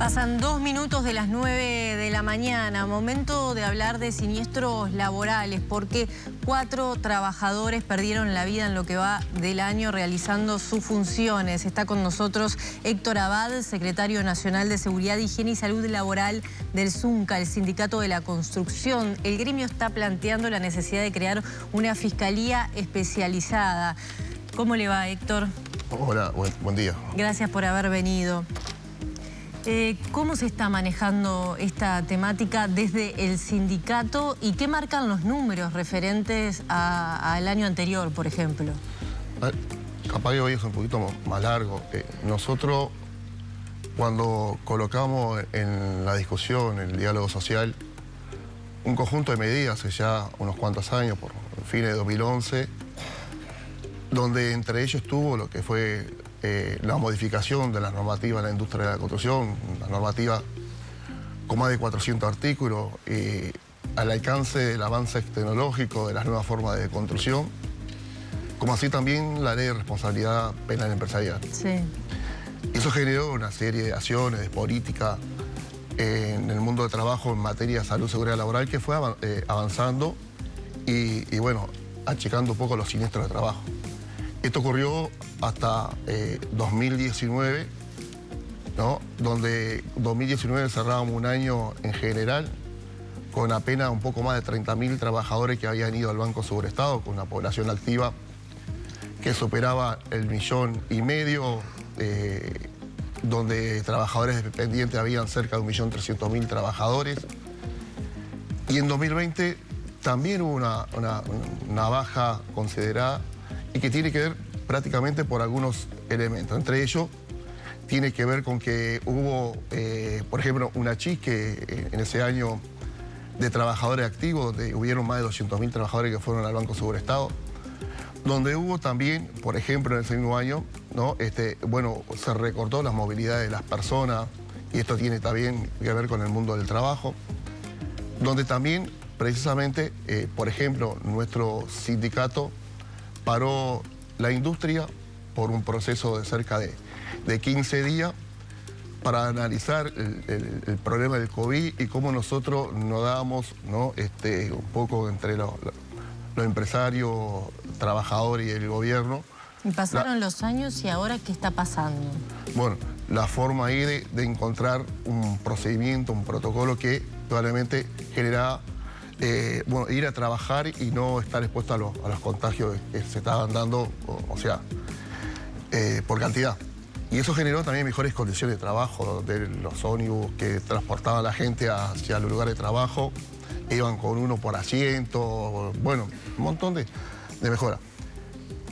Pasan 2 minutos de las 9 de la mañana, momento de hablar de siniestros laborales, porque 4 trabajadores perdieron la vida en lo que va del año realizando sus funciones. Está con nosotros Héctor Abad, secretario nacional de Seguridad, Higiene y Salud Laboral del Zunca, el sindicato de la construcción. El gremio está planteando la necesidad de crear una fiscalía especializada. ¿Cómo le va, Héctor? Hola, buen día. Gracias por haber venido. ¿Cómo se está manejando esta temática desde el sindicato y qué marcan los números referentes al año anterior, por ejemplo? Capaz que hoy es un poquito más largo. Nosotros, cuando colocamos en la discusión, en el diálogo social, un conjunto de medidas hace ya unos cuantos años, por fines de 2011, donde entre ellos estuvo lo que fue la modificación de la normativa en la industria de la construcción, una normativa con más de 400 artículos, al alcance del avance tecnológico, de las nuevas formas de construcción, como así también la ley de responsabilidad penal empresarial. Sí. Eso generó una serie de acciones, de política en el mundo del trabajo en materia de salud y seguridad laboral que fue avanzando y bueno, achicando un poco los siniestros de trabajo. Esto ocurrió hasta 2019, ¿no? Donde 2019 cerrábamos un año en general con apenas un poco más de 30.000 trabajadores que habían ido al Banco Seguridad, con una población activa que superaba el 1,5 millones, donde trabajadores dependientes habían cerca de 1.300.000 trabajadores. Y en 2020 también hubo una baja considerada y que tiene que ver prácticamente por algunos elementos. Entre ellos, tiene que ver con que hubo, por ejemplo, un achique en ese año de trabajadores activos, donde hubieron más de 200.000 trabajadores que fueron al Banco Seguridad, donde hubo también, por ejemplo, en ese mismo año, ¿no? Bueno, se recortó la movilidad de las personas, y esto tiene también que ver con el mundo del trabajo, donde también, precisamente, por ejemplo, nuestro sindicato paró la industria por un proceso de cerca de 15 días para analizar el problema del COVID y cómo nosotros nos dábamos, ¿no? Un poco entre los empresarios, trabajadores y el gobierno. Y pasaron los años y ahora, ¿qué está pasando? Bueno, la forma ahí de encontrar un procedimiento, un protocolo que probablemente generaba bueno, ir a trabajar y no estar expuesto a los contagios que se estaban dando, o sea, por cantidad. Y eso generó también mejores condiciones de trabajo, de los ómnibus que transportaban a la gente hacia los lugares de trabajo, iban con uno por asiento, bueno, un montón de mejoras.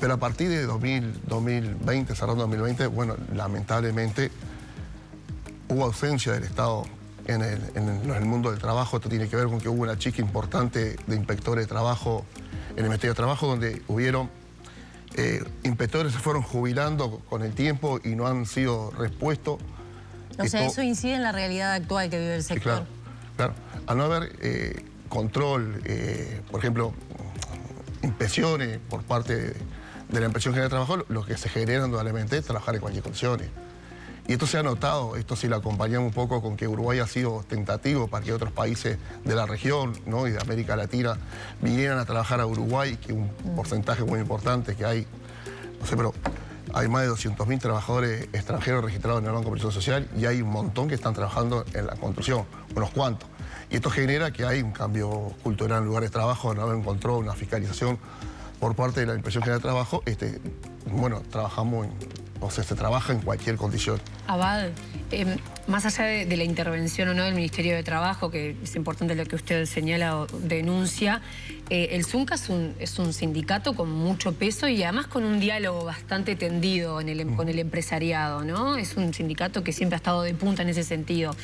Pero a partir de 2020, cerrando 2020, bueno, lamentablemente hubo ausencia del Estado en el mundo del trabajo. Esto tiene que ver con que hubo una chica importante de inspectores de trabajo en el Ministerio de Trabajo, donde hubieron inspectores que se fueron jubilando con el tiempo y no han sido repuestos. O sea, eso incide en la realidad actual que vive el sector. Sí, claro. Al no haber control, por ejemplo, inspecciones por parte de la Inspección General de Trabajo, lo que se genera indudablemente es trabajar en cualquier condiciones. Y esto se ha notado, esto sí lo acompañamos un poco con que Uruguay ha sido tentativo para que otros países de la región, ¿no? Y de América Latina vinieran a trabajar a Uruguay, que un porcentaje muy importante que hay, no sé, pero hay más de 200.000 trabajadores extranjeros registrados en el Banco de Previsión Social y hay un montón que están trabajando en la construcción, unos cuantos. Y esto genera que hay un cambio cultural en lugares de trabajo, no haber un control, una fiscalización por parte de la Inspección General de Trabajo. Bueno, se trabaja en cualquier condición. Abad, más allá de la intervención o no del Ministerio de Trabajo, que es importante lo que usted señala o denuncia, el Zunca es un sindicato con mucho peso y además con un diálogo bastante tendido con el empresariado, ¿no? Es un sindicato que siempre ha estado de punta en ese sentido.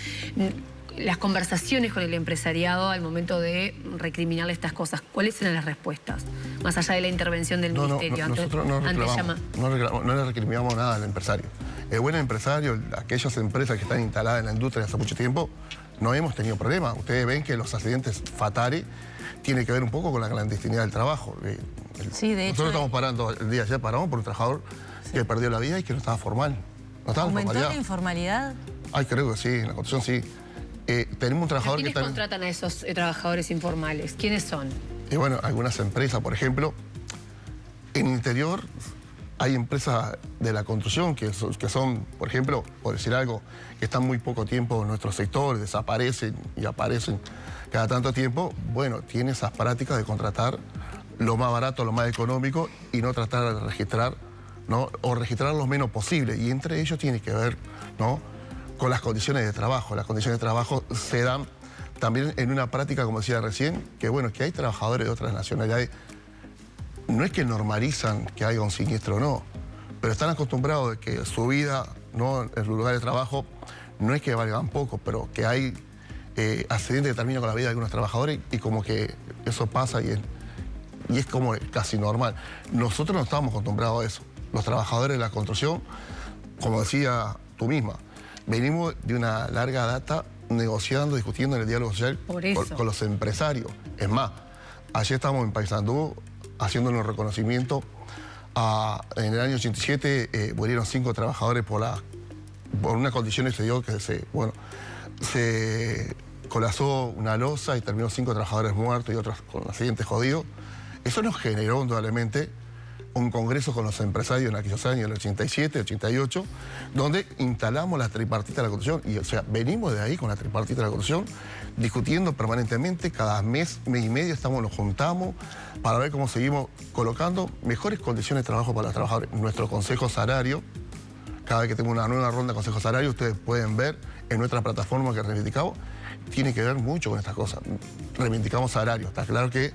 Las conversaciones con el empresariado al momento de recriminarle estas cosas, ¿cuáles eran las respuestas? Más allá de la intervención del Ministerio. Nosotros no le recriminamos nada al empresario. El buen empresario, aquellas empresas que están instaladas en la industria hace mucho tiempo, no hemos tenido problemas. Ustedes ven que los accidentes fatales tienen que ver un poco con la clandestinidad del trabajo. Sí, de hecho. Nosotros estamos parando, el día de ayer paramos por un trabajador que perdió la vida y que no estaba formal. No estaba en ¿Aumentó formalidad. la informalidad? Ay, creo que sí, en la construcción sí. Tenemos un trabajador que ¿Quiénes contratan a esos trabajadores informales? ¿Quiénes son? Y bueno, algunas empresas, por ejemplo, en el interior hay empresas de la construcción que son, por ejemplo, por decir algo, que están muy poco tiempo en nuestro sector, desaparecen y aparecen cada tanto tiempo. Bueno, tiene esas prácticas de contratar lo más barato, lo más económico y no tratar de registrar, ¿no? O registrar lo menos posible. Y entre ellos tiene que ver, ¿no?, con las condiciones de trabajo. Las condiciones de trabajo se dan también en una práctica, como decía recién, que bueno, que hay trabajadores de otras nacionalidades. No es que normalizan que haya un siniestro, no, pero están acostumbrados de que su vida, ¿no?, en el lugar de trabajo no es que valgan poco, pero que hay accidentes que terminan con la vida de algunos trabajadores y como que eso pasa y es como casi normal. Nosotros no estamos acostumbrados a eso. Los trabajadores de la construcción, como decía tú misma, venimos de una larga data negociando, discutiendo en el diálogo social con los empresarios. Es más, ayer estábamos en Paysandú haciendo un reconocimiento. En el año 87 murieron 5 trabajadores por una condición que se dio que se colapsó una losa y terminó 5 trabajadores muertos y otros con accidentes jodidos. Eso nos generó indudablemente un congreso con los empresarios en aquellos años, en el 87, 88, donde instalamos la tripartita de la construcción. Y, o sea, venimos de ahí con la tripartita de la construcción, discutiendo permanentemente, cada mes y medio nos juntamos para ver cómo seguimos colocando mejores condiciones de trabajo para los trabajadores. Nuestro consejo salario, cada vez que tengo una nueva ronda de consejo salario, ustedes pueden ver en nuestra plataforma que reivindicamos, tiene que ver mucho con estas cosas. Reivindicamos salario, está claro que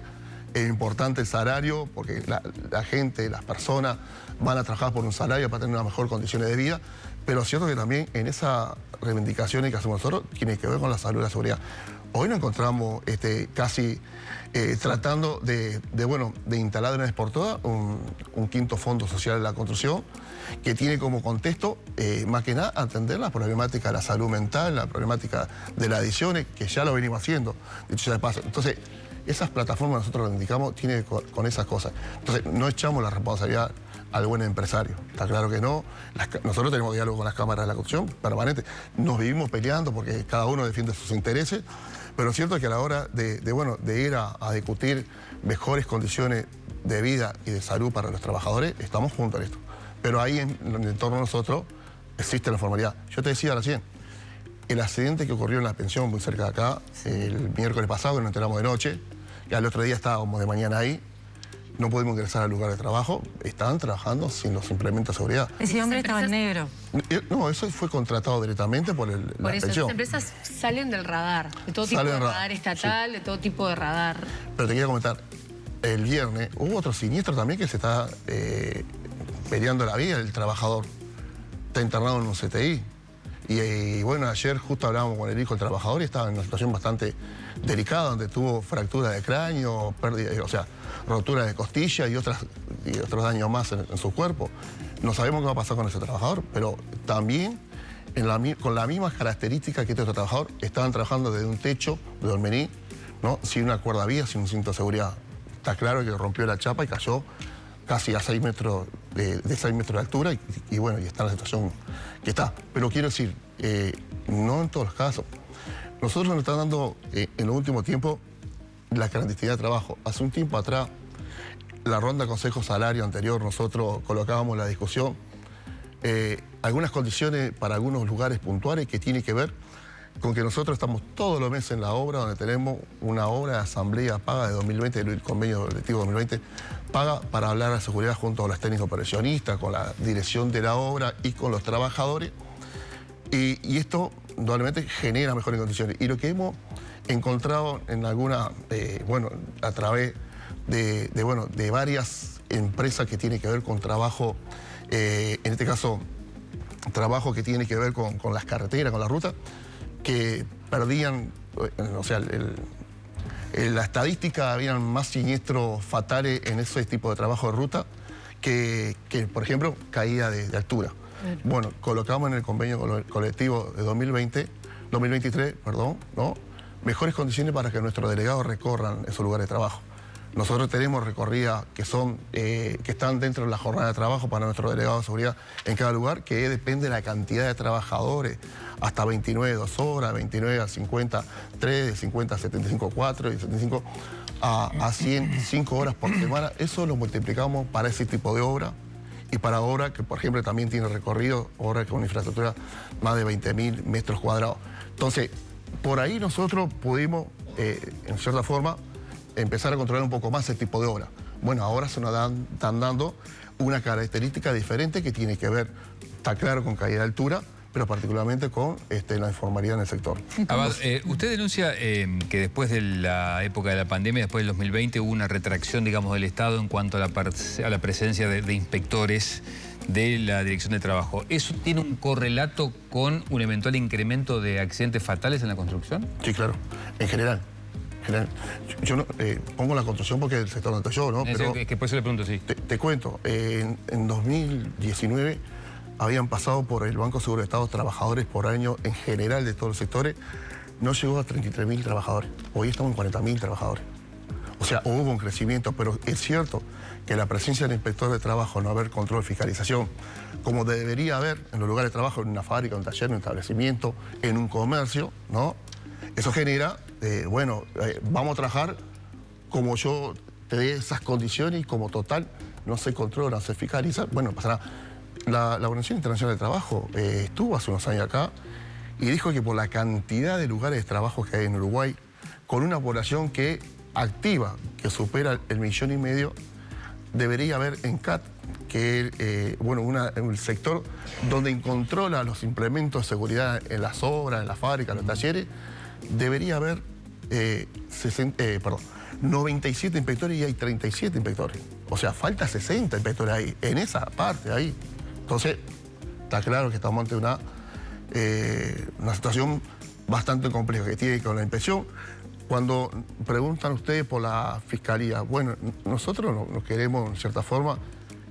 es importante el salario porque la gente, las personas van a trabajar por un salario para tener unas mejores condiciones de vida, pero es cierto que también en esas reivindicaciones que hacemos nosotros tiene que ver con la salud y la seguridad. Hoy nos encontramos casi tratando de instalar de una vez por todas un quinto fondo social de la construcción que tiene como contexto, más que nada, atender la problemática de la salud mental, la problemática de las adicciones, que ya lo venimos haciendo, dicho sea de paso. Entonces, esas plataformas nosotros las indicamos, tiene con esas cosas. Entonces, no echamos la responsabilidad al buen empresario. Está claro que no. Nosotros tenemos diálogo con las cámaras de la construcción permanente. Nos vivimos peleando porque cada uno defiende sus intereses, pero es cierto que a la hora de ir a discutir mejores condiciones de vida y de salud para los trabajadores, estamos juntos en esto. Pero ahí en el entorno de nosotros existe la formalidad. Yo te decía recién, el accidente que ocurrió en la pensión muy cerca de acá, el miércoles pasado, que nos enteramos de noche, y al otro día estábamos de mañana ahí, no pudimos ingresar al lugar de trabajo, estaban trabajando sin los implementos de seguridad. Ese hombre estaba en negro. No, eso fue contratado directamente por la pensión. Las empresas salen del radar, de todo tipo de radar estatal, de todo tipo de radar. Pero te quería comentar, el viernes hubo otro siniestro también que se está peleando la vida, el trabajador está internado en un CTI. Y bueno, ayer justo hablábamos con el hijo del trabajador y estaba en una situación bastante delicada, donde tuvo fractura de cráneo, pérdida, o sea, rotura de costilla y otros daños más en su cuerpo. No sabemos qué va a pasar con ese trabajador, pero también con la misma característica que este otro trabajador, estaban trabajando desde un techo de Dolmení, ¿no?, sin una cuerda vía, sin un cinto de seguridad. Está claro que rompió la chapa y cayó casi a 6 metros de 6 metros de altura y bueno, y está en la situación que está. Pero quiero decir, no en todos los casos. Nosotros nos están dando en los últimos tiempos la clandestinidad de trabajo. Hace un tiempo atrás, la ronda consejo salario anterior, nosotros colocábamos la discusión algunas condiciones para algunos lugares puntuales que tiene que ver con que nosotros estamos todos los meses en la obra, donde tenemos una obra de asamblea paga de 2020, el convenio colectivo 2020, paga para hablar de seguridad junto a los técnicos operacionistas, con la dirección de la obra y con los trabajadores. Y esto normalmente genera mejores condiciones. Y lo que hemos encontrado en alguna, a través de varias empresas que tienen que ver con trabajo, en este caso, trabajo que tiene que ver con las carreteras, con la ruta, que perdían, o sea, en la estadística habían más siniestros fatales en ese tipo de trabajo de ruta que por ejemplo, caída de altura. Bueno, colocamos en el convenio colectivo de 2023, ¿no?, mejores condiciones para que nuestros delegados recorran esos lugares de trabajo. Nosotros tenemos recorridas que están dentro de la jornada de trabajo para nuestro delegado de seguridad en cada lugar, que depende de la cantidad de trabajadores, hasta 29 2 horas, 29 a 53, de 50 a 75 4, de 75 a 100 5 horas por semana. Eso lo multiplicamos para ese tipo de obra y para obra que, por ejemplo, también tiene recorrido, obra con infraestructura más de 20.000 metros cuadrados. Entonces, por ahí nosotros pudimos, en cierta forma, empezar a controlar un poco más ese tipo de obra. Bueno, ahora se nos están dando una característica diferente que tiene que ver, está claro, con caída de altura, pero particularmente con la informalidad en el sector. Abad, usted denuncia que después de la época de la pandemia, después del 2020, hubo una retracción, digamos, del Estado en cuanto a la presencia de inspectores de la Dirección de Trabajo. ¿Eso tiene un correlato con un eventual incremento de accidentes fatales en la construcción? Sí, claro, en general. Yo no, pongo la construcción porque es el sector donde estoy yo, ¿no? Pero es que por eso le pregunto, sí. Te cuento, en 2019 habían pasado por el Banco Seguro de Estado trabajadores por año en general de todos los sectores, no llegó a 33.000 trabajadores. Hoy estamos en 40.000 trabajadores. O sea, hubo un crecimiento, pero es cierto que la presencia del inspector de trabajo, no haber control, fiscalización, como debería haber en los lugares de trabajo, en una fábrica, en un taller, en un establecimiento, en un comercio, ¿no? Eso genera, vamos a trabajar como yo te dé esas condiciones y como total no se controla, no se fiscaliza. Bueno, pasará. La Organización Internacional del Trabajo estuvo hace unos años acá y dijo que por la cantidad de lugares de trabajo que hay en Uruguay, con una población que activa, que supera el 1,5 millones, debería haber en CAT, que es el sector donde controla los implementos de seguridad en las obras, en las fábricas, en los talleres, debería haber 97 inspectores y hay 37 inspectores. O sea, falta 60 inspectores ahí, en esa parte ahí. Entonces, está claro que estamos ante una situación bastante compleja que tiene con la inspección. Cuando preguntan ustedes por la fiscalía, bueno, nosotros no queremos, en cierta forma,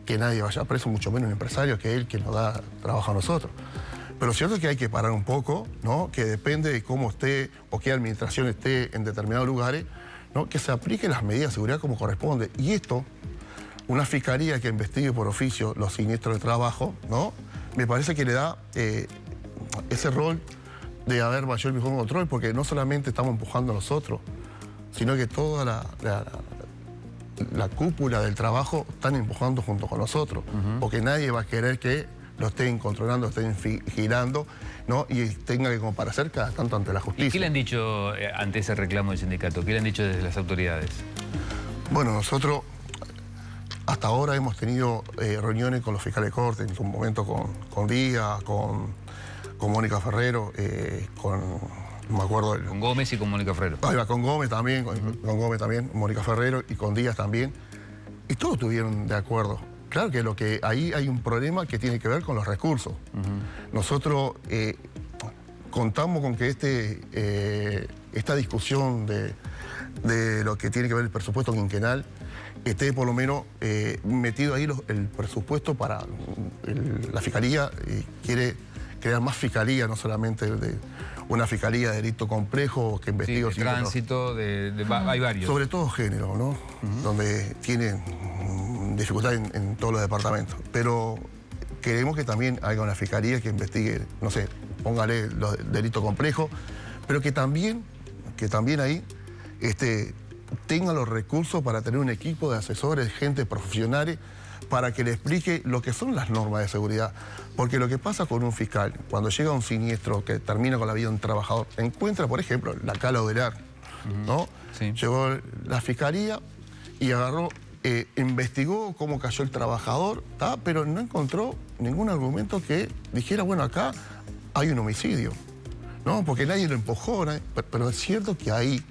que nadie vaya preso, mucho menos un empresario, que es el que nos da trabajo a nosotros. Pero cierto es que hay que parar un poco, ¿no? Que depende de cómo esté o qué administración esté en determinados lugares, ¿no? Que se apliquen las medidas de seguridad como corresponde. Y esto, una fiscalía que investigue por oficio los siniestros de trabajo, ¿no? Me parece que le da ese rol de haber mayor y mejor control, porque no solamente estamos empujando a nosotros, sino que toda la cúpula del trabajo están empujando junto con nosotros, porque nadie va a querer que lo estén controlando, lo estén vigilando, ¿no? Y tenga que comparecer cada tanto ante la justicia. ¿Y qué le han dicho ante ese reclamo del sindicato? ¿Qué le han dicho desde las autoridades? Bueno, nosotros hasta ahora hemos tenido reuniones con los fiscales de corte, en un momento con Díaz, con Mónica Ferrero, no me acuerdo. Con Gómez y con Mónica Ferrero. Ahí va, con Gómez también, Mónica Ferrero y con Díaz también. Y todos estuvieron de acuerdo. Claro que ahí hay un problema que tiene que ver con los recursos. Nosotros contamos con que esta discusión de lo que tiene que ver el presupuesto quinquenal esté por lo menos metido ahí el presupuesto para la fiscalía. Quiere crear más fiscalía, no solamente una fiscalía de delito complejo que investiga... Sí, de tránsito, hay varios. Sobre todo género, ¿no? Donde tienen dificultad en todos los departamentos. Pero queremos que también haya una fiscalía que investigue, no sé, póngale los delitos complejos, pero que también ahí tenga los recursos para tener un equipo de asesores, gente profesionales, para que le explique lo que son las normas de seguridad. Porque lo que pasa con un fiscal, cuando llega un siniestro que termina con la vida de un trabajador, encuentra, por ejemplo, la cala odelar, ¿no? Sí. Llegó la fiscalía y agarró, investigó cómo cayó el trabajador, pero no encontró ningún argumento que dijera, bueno, acá hay un homicidio, ¿no? Porque nadie lo empujó, pero es cierto que ahí,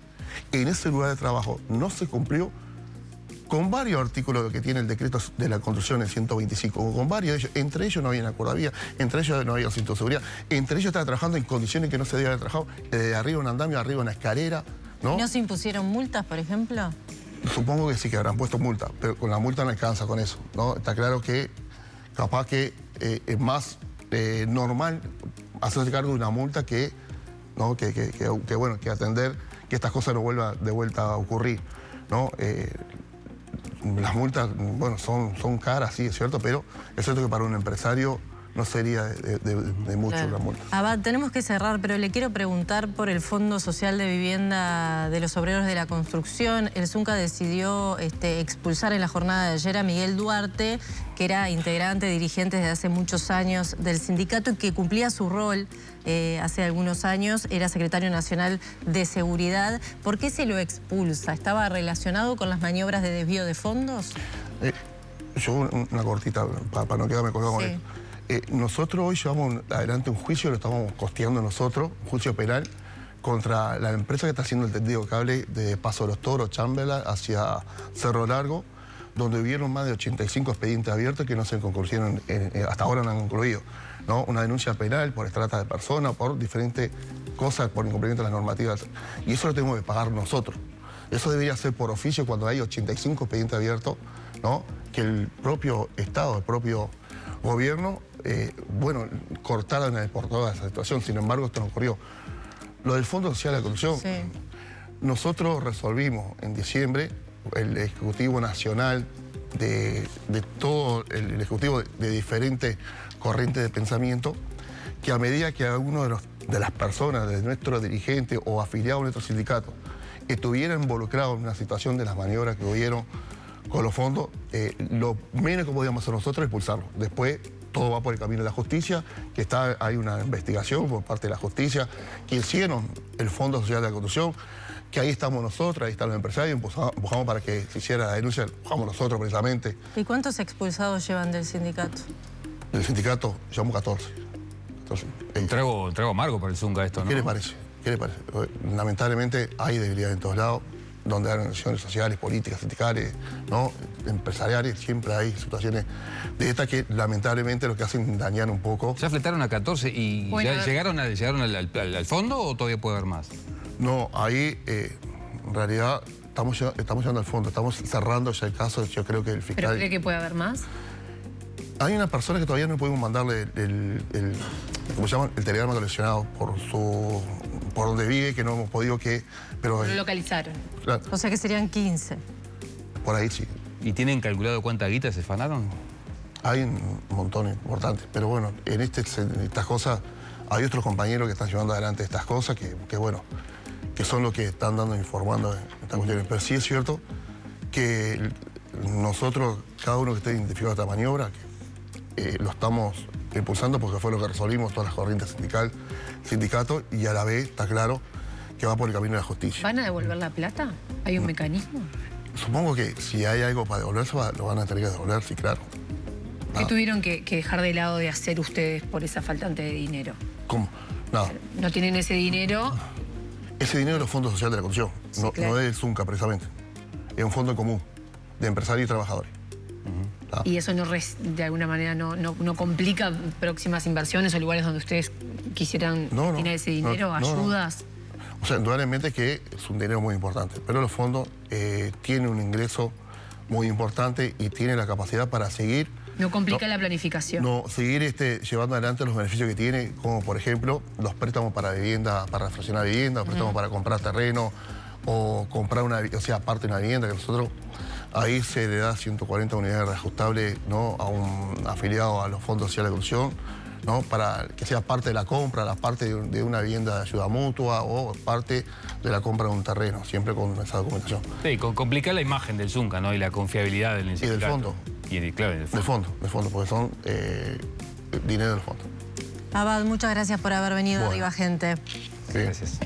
en ese lugar de trabajo, no se cumplió con varios artículos que tiene el decreto de la construcción en 125, con varios de ellos. Entre ellos no había una acordavía, entre ellos no había cinto de seguridad, entre ellos estaba trabajando en condiciones que no se debía haber trabajado, de arriba un andamio, arriba una escalera, ¿no? ¿Y no se impusieron multas, por ejemplo? Supongo que sí, que habrán puesto multa, pero con la multa no alcanza con eso, ¿no? Está claro que capaz que es más normal hacerse cargo de una multa que atender que estas cosas no vuelvan de vuelta a ocurrir, ¿no? las multas, bueno, son caras, sí, es cierto, pero es cierto que para un empresario no sería de mucho Claro. la multa. Abad, tenemos que cerrar, pero le quiero preguntar por el Fondo Social de Vivienda de los Obreros de la Construcción. El Zunca decidió expulsar en la jornada de ayer a Miguel Duarte, que era integrante, dirigente desde hace muchos años del sindicato y que cumplía su rol hace algunos años, era secretario nacional de Seguridad. ¿Por qué se lo expulsa? ¿Estaba relacionado con las maniobras de desvío de fondos? Yo una cortita, para no quedarme colgado con Sí. él. Nosotros hoy llevamos adelante un juicio, lo estamos costeando nosotros, un juicio penal, contra la empresa que está haciendo el tendido de cable de Paso de los Toros, Chamberlain, hacia Cerro Largo, donde hubieron más de 85 expedientes abiertos que no se concluyeron, hasta ahora no han concluido, ¿no? Una denuncia penal por trata de personas, por diferentes cosas, por incumplimiento de las normativas. Y eso lo tenemos que pagar nosotros. Eso debería ser por oficio cuando hay 85 expedientes abiertos, ¿no? Que el propio Estado, el propio gobierno, bueno, cortaran por toda esa situación. Sin embargo, esto no ocurrió. Lo del Fondo Social de la Construcción, Sí. nosotros resolvimos en diciembre, el Ejecutivo Nacional de todo, el Ejecutivo de diferentes corrientes de pensamiento, que a medida que alguno de las personas, de nuestros dirigentes o afiliados a nuestro sindicato, estuviera involucrado en una situación de las maniobras que hubieron con los fondos, lo menos que podíamos hacer nosotros es expulsarlo. Después todo va por el camino de la justicia, que hay una investigación por parte de la justicia, que hicieron el Fondo Social de la Construcción, que ahí estamos nosotros, ahí están los empresarios, empujamos para que se hiciera la denuncia, empujamos nosotros precisamente. ¿Y cuántos expulsados llevan del sindicato? Del sindicato llevamos 14. Un trago amargo para el Zunca esto, ¿no? ¿Qué le parece? ¿Qué le parece? Lamentablemente hay debilidad en todos lados, donde hay organizaciones sociales, políticas, sindicales, ¿no? Empresariales, siempre hay situaciones de estas que lamentablemente lo que hacen dañar un poco. ¿Ya fletaron a 14 y Bueno, ya llegaron al fondo o todavía puede haber más? No, ahí en realidad estamos llegando al fondo, estamos cerrando ya el caso, yo creo que el ¿Pero fiscal... cree que puede haber más? Hay una persona que todavía no pudimos mandarle ¿cómo se llama? El telegrama coleccionado por donde vive, que no hemos podido pero Lo localizaron. claro, O sea que serían 15. por ahí sí. ¿Y tienen calculado cuánta guita se fanaron? Hay un montón importante, pero bueno, en estas cosas hay otros compañeros que están llevando adelante estas cosas que bueno, que son los que están informando de estas cuestiones. Pero sí es cierto que nosotros, cada uno que esté identificado esta maniobra, lo estamos impulsando porque fue lo que resolvimos todas las corrientes sindicatos y a la vez está claro que va por el camino de la justicia. ¿Van a devolver la plata? ¿Hay un mecanismo? Supongo que si hay algo para devolverse, lo van a tener que devolver, sí, claro. ¿Qué tuvieron que dejar de lado de hacer ustedes por esa faltante de dinero? ¿Cómo? Nada. No tienen ese dinero. Ese dinero es los fondos sociales de la construcción, no, claro. no es el Zunca precisamente. Es un fondo en común de empresarios y trabajadores. Y eso de alguna manera no complica próximas inversiones o lugares donde ustedes quisieran No, tener ese dinero, no, no. ayudas. O sea, indudablemente que es un dinero muy importante, pero los fondos tienen un ingreso muy importante y tienen la capacidad para seguir... No complica la planificación. No, seguir llevando adelante los beneficios que tiene, como por ejemplo los préstamos para vivienda, para refaccionar vivienda, los préstamos para comprar terreno o comprar aparte de una vivienda, que nosotros ahí se le da 140 unidades reajustables, ¿no? A un afiliado a los fondos sociales de construcción, ¿no? Para que sea parte de la compra, la parte de una vivienda de ayuda mutua o parte de la compra de un terreno, siempre con esa documentación. Sí, complica la imagen del Zunca, ¿no? Y la confiabilidad del sindicato. del fondo. Y claro, del fondo. Del fondo, porque son dinero del fondo. Abad, muchas gracias por haber venido a Bueno. Viva Gente. Sí. Gracias.